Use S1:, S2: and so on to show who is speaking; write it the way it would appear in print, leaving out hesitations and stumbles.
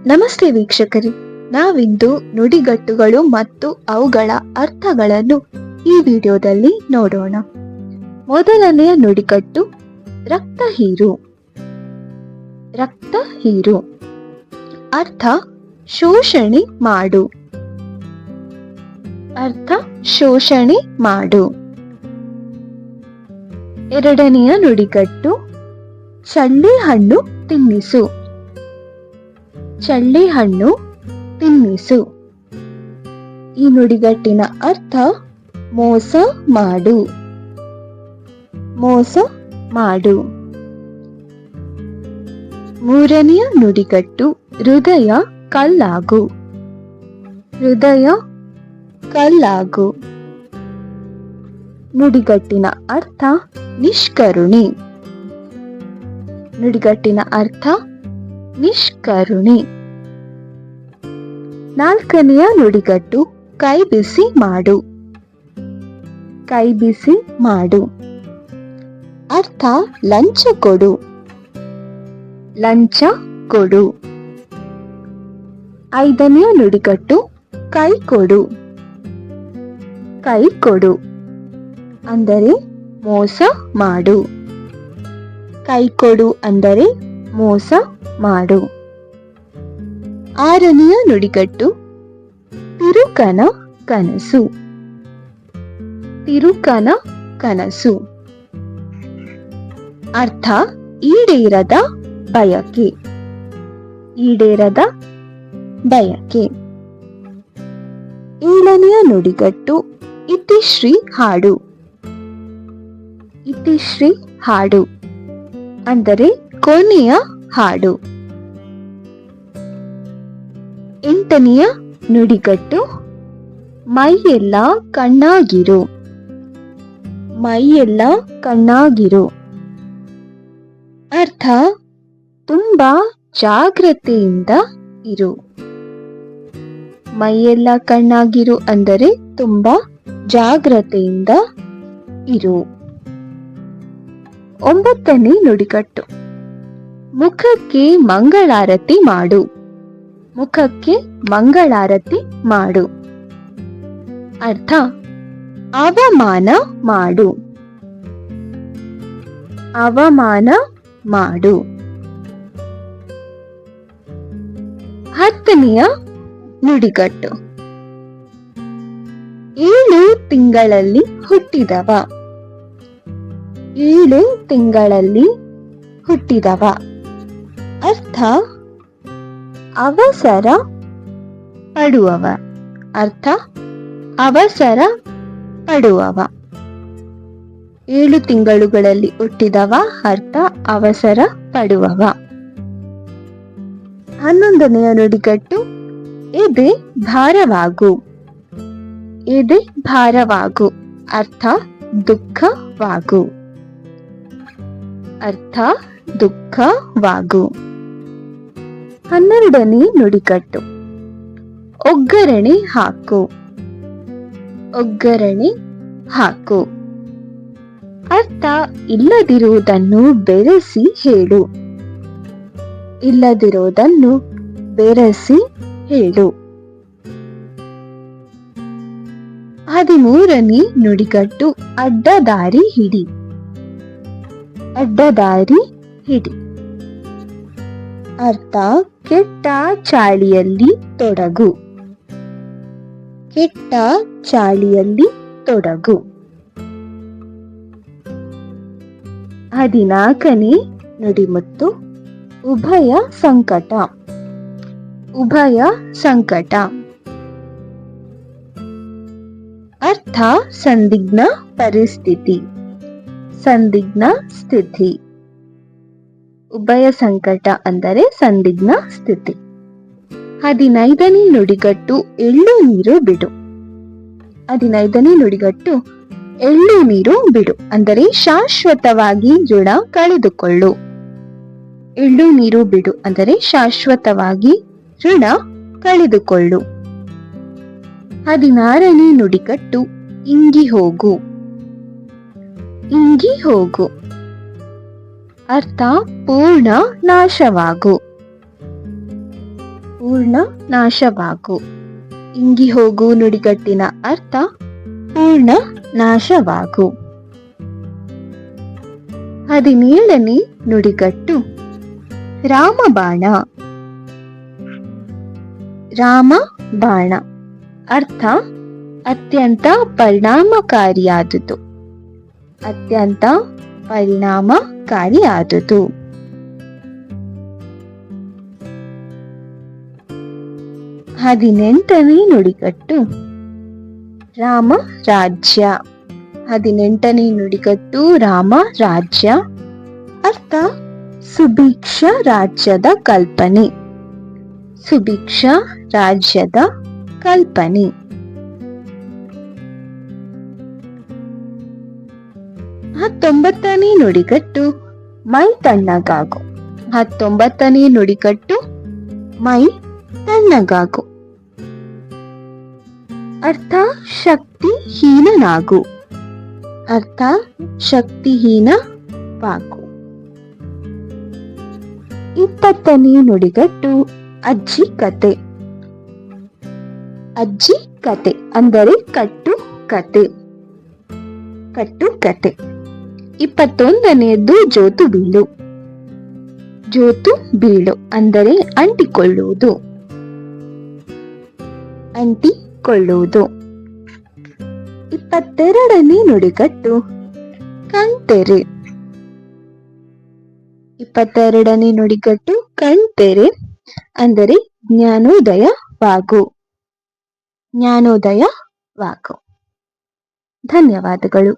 S1: ನಮಸ್ತೆ ವೀಕ್ಷಕರೇ, ನಾವಿಂದು ನುಡಿಗಟ್ಟುಗಳು ಮತ್ತು ಅವುಗಳ ಅರ್ಥಗಳನ್ನು ಈ ವಿಡಿಯೋದಲ್ಲಿ ನೋಡೋಣ. ಮೊದಲನೆಯ ನುಡಿಗಟ್ಟು ರಕ್ತ ಹೀರು. ರಕ್ತ ಹೀರು ಅರ್ಥ ಶೋಷಣೆ ಮಾಡು. ಅರ್ಥ ಶೋಷಣೆ ಮಾಡು. ಎರಡನೆಯ ನುಡಿಗಟ್ಟು ಚಳ್ಳೆ ಹಣ್ಣು ತಿನ್ನಿಸು. ಚಳ್ಳೆ ಹಣ್ಣು ತಿನ್ನಿಸು. ಈ ನುಡಿಗಟ್ಟಿನ ಅರ್ಥ ಮೋಸ ಮಾಡು. ಮೋಸ ಮಾಡು. ಮೂರನೆಯ ನುಡಿಗಟ್ಟು ಹೃದಯ ಕಲ್ಲಾಗು. ಹೃದಯ ಕಲ್ಲಾಗು. ನುಡಿಗಟ್ಟಿನ ಅರ್ಥ ನಿಷ್ಕರುಣಿ. ನುಡಿಗಟ್ಟಿನ ಅರ್ಥ ನಿಷ್ಕರುಣಿ. ನಾಲ್ಕನೆಯ ನುಡಿಗಟ್ಟು ಕೈ ಬಿಸಿ ಮಾಡು. ಕೈ ಬಿಸಿ ಮಾಡು ಅರ್ಥ ಲಂಚ ಕೊಡು. ಲಂಚ ಕೊಡು. ಐದನೆಯ ನುಡಿಗಟ್ಟು ಕೈ ಕೊಡು. ಕೈ ಕೊಡು ಅಂದರೆ ಮೋಸ ಮಾಡು. ಕೈ ಕೊಡು ಅಂದರೆ ಮೋಸ ಮಾಡು. ಆರನೆಯ ನುಡಿಗಟ್ಟು ತಿರುಕನ ಕನಸು. ತಿರುಕನ ಕನಸು ಅರ್ಥ ಈಡೇರದ ಬಯಕೆ. ಈಡೇರದ ಬಯಕೆ. ಏಳನೆಯ ನುಡಿಗಟ್ಟು ಇತಿಶ್ರೀ ಹಾಡು. ಇತಿಶ್ರೀ ಹಾಡು ಅಂದರೆ ಕೊನೆಯ ಹಾಡು. ಎಂಟನೆಯ ನುಡಿಗಟ್ಟು ಮೈಯೆಲ್ಲ ಕಣ್ಣಾಗಿರು. ಮೈಯೆಲ್ಲ ಕಣ್ಣಾಗಿರು ಅರ್ಥ ತುಂಬಾ ಜಾಗ್ರತೆಯಿಂದ ಇರು. ಮೈಯೆಲ್ಲ ಕಣ್ಣಾಗಿರು ಅಂದರೆ ತುಂಬಾ ಜಾಗ್ರತೆಯಿಂದ ಇರು. ಒಂಬತ್ತನೇ ನುಡಿಗಟ್ಟು ಮುಖಕ್ಕೆ ಮಂಗಳಾರತಿ ಮಾಡು. ಮುಖಕ್ಕೆ ಮಂಗಳಾರತಿ ಮಾಡು ಅರ್ಥ ಅವಮಾನ ಮಾಡು. ಅವಮಾನ ಮಾಡು. ಹತ್ತನೆಯ ನುಡಿಗಟ್ಟು 7 ತಿಂಗಳಲ್ಲಿ ಹುಟ್ಟಿದವ. 7 ತಿಂಗಳಲ್ಲಿ ಹುಟ್ಟಿದವ ಅರ್ಥ ಅವಸರ ಪಡುವವ. ಅರ್ಥ ಅವಸರ ಪಡುವವ. 7 ತಿಂಗಳುಗಳಲ್ಲಿ ಹುಟ್ಟಿದವ ಅರ್ಥ ಅವಸರ ಪಡುವವ. 11ನೆಯ ನುಡಿಗಟ್ಟು ಎದೆ ಭಾರವಾಗು. ಎದೆ ಭಾರವಾಗು ಅರ್ಥ ದುಃಖವಾಗು. ಅರ್ಥ ದುಃಖವಾಗು. 12ನೇ ನುಡಿಗಟ್ಟು ಒಗ್ಗರಣೆ ಹಾಕು. ಒಗ್ಗರಣೆ ಹಾಕು ಅರ್ಥ ಇಲ್ಲದಿರುವುದನ್ನು ಬೆರೆಸಿ ಹೇಳು. ಇಲ್ಲದಿರುವುದನ್ನು ಬೆರೆಸಿ ಹೇಳು. 13ನೇ ನುಡಿಗಟ್ಟು ಅಡ್ಡದಾರಿ ಹಿಡಿ. ಅಡ್ಡದಾರಿ ಹಿಡಿ ಅರ್ಥ ಕೆಟ್ಟ ಚಾಳಿಯಲ್ಲಿ ತೊಡಗು. ಕೆಟ್ಟ ಚಾಳಿಯಲ್ಲಿ ತೊಡಗು. 14ನೇ ನುಡಿಮುತ್ತು ಉಭಯ ಸಂಕಟ. ಉಭಯ ಸಂಕಟ ಅರ್ಥ ಸಂದಿಗ್ಧ ಪರಿಸ್ಥಿತಿ. ಸಂದಿಗ್ಧ ಸ್ಥಿತಿ. ಉಭಯ ಸಂಕಟ ಅಂದರೆ ಸಂದಿಗ್ಧ ಸ್ಥಿತಿ. 15ನೇ ನುಡಿಗಟ್ಟು ಎಳ್ಳು ನೀರು ಬಿಡು. 15ನೇ ನುಡಿಗಟ್ಟು ಎಳ್ಳು ನೀರು ಬಿಡು ಅಂದರೆ ಶಾಶ್ವತವಾಗಿ ಋಣ ಕಳೆದುಕೊಳ್ಳು. ಎಳ್ಳು ನೀರು ಬಿಡು ಅಂದರೆ ಶಾಶ್ವತವಾಗಿ ಋಣ ಕಳೆದುಕೊಳ್ಳು. 16ನೇ ನುಡಿಗಟ್ಟು ಇಂಗಿ ಹೋಗು. ಇಂಗಿ ಹೋಗು ಅರ್ಥ ಪೂರ್ಣ ನಾಶವಾಗು. ಪೂರ್ಣ ನಾಶವಾಗು. ಇಂಗಿ ಹೋಗು ನುಡಿಗಟ್ಟಿನ ಅರ್ಥ ಪೂರ್ಣ ನಾಶವಾಗು. 17ನೇ ನುಡಿಗಟ್ಟು ರಾಮಬಾಣ. ರಾಮಬಾಣ ಅರ್ಥ ಅತ್ಯಂತ ಪರಿಣಾಮಕಾರಿಯಾದುದು. ಅತ್ಯಂತ ಪರಿಣಾಮಕಾರಿಯಾದುದು. 18ನೇ ನುಡಿಗಟ್ಟು ರಾಮ ರಾಜ್ಯ. 18ನೇ ನುಡಿಗಟ್ಟು ರಾಮ ರಾಜ್ಯ ಅರ್ಥ ಸುಭಿಕ್ಷ ರಾಜ್ಯದ ಕಲ್ಪನೆ. ಸುಭಿಕ್ಷ ರಾಜ್ಯದ ಕಲ್ಪನೆ. 19ನೇ ನುಡಿಗಟ್ಟು ಮೈ ತಣ್ಣಗಾಗು. 19ನೇ ನುಡಿಗಟ್ಟು ಮೈ ತಣ್ಣಗಾಗು ಅರ್ಥ ಶಕ್ತಿಹೀನನಾಗು. ಅರ್ಥ ಶಕ್ತಿಹೀನವಾಗು. 20ನೇ ನುಡಿಗಟ್ಟು ಅಜ್ಜಿ ಕತೆ. ಅಜ್ಜಿ ಕತೆ ಅಂದರೆ ಕಟ್ಟು ಕತೆ. ಕಟ್ಟು ಕತೆ. 21ನೇದ್ದು ಜೋತು ಬೀಳು. ಜೋತು ಬೀಳು ಅಂದರೆ ಅಂಟಿಕೊಳ್ಳುವುದು. ಅಂಟಿಕೊಳ್ಳುವುದು. 22ನೇ ನುಡಿಗಟ್ಟು ಕಣ್ತೆರೆ. 22ನೇ ನುಡಿಗಟ್ಟು ಕಣ್ತೆರೆ ಅಂದರೆ ಜ್ಞಾನೋದಯವಾಗು. ಜ್ಞಾನೋದಯವಾಗು. ಧನ್ಯವಾದಗಳು.